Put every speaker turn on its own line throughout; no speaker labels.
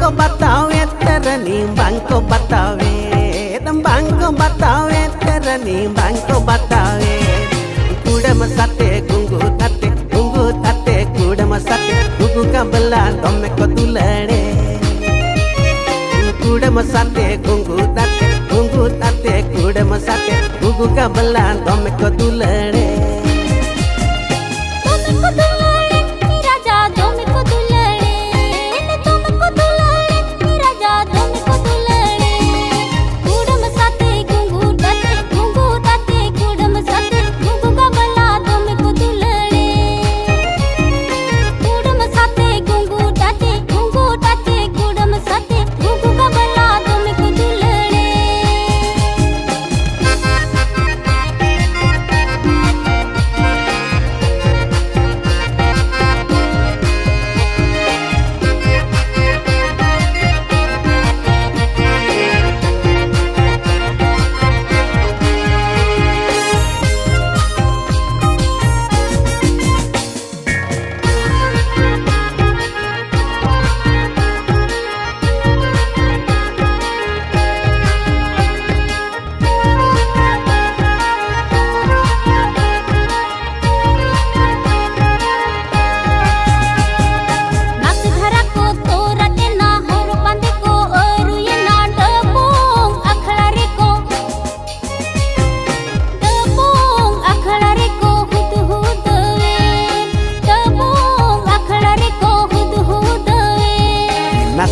bangko batawe terani bangko batawe bangko batawe terani bangko batawe kudam sate gungu tate kudam sate gungu kabla dome ko tulade kudam sate gungu tate kudam sate gungu kabla dome ko tulade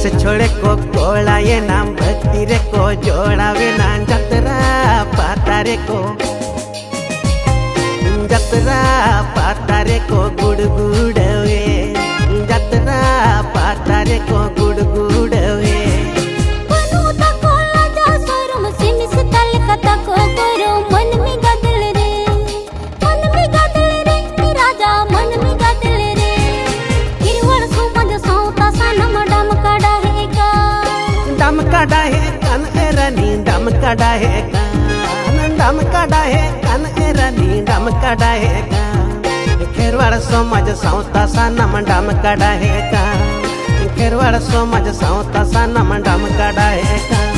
से छोड़े को Cola ये नाम भक्ति रे को जोड़ावे ना जतरा पातारे को गुड़गुड़वे जतरा पातारे को गुड़गुड़वे दम काड़ा है कान एरानी दम काड़ा है खेरवाड़ समाज संस्था सा नम डम काड़ा है खेरवाड़ समाज संस्था सा नम डम काड़ा है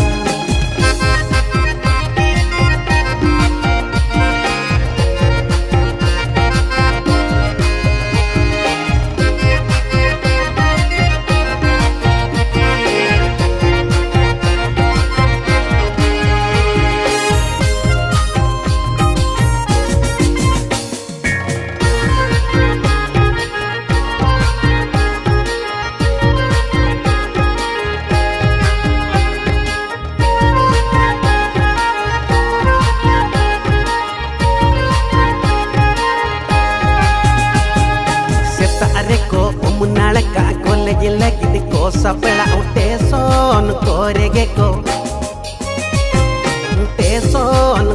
को सपड़ा टेसन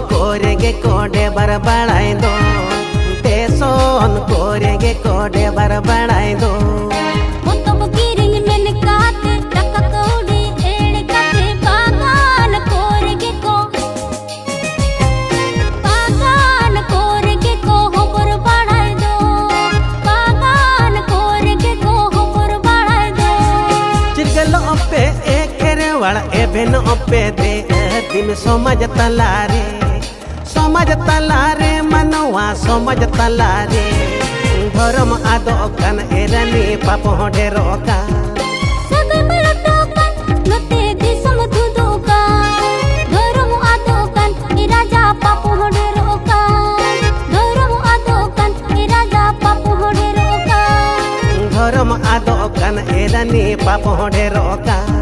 कोरेगे को डेबर बढ़ाई दो टेसन कोरेगे को डेबर बढ़ाई दो एभेन ओपे दे दिन समाज तलारे मनवा समाज तलारे धर्म आदो कान एरानी पाप ढेरो का
धर्म आदो कान राजा पाप ढेरो का
धर्म आदो कान एरानी पाप ढेरो का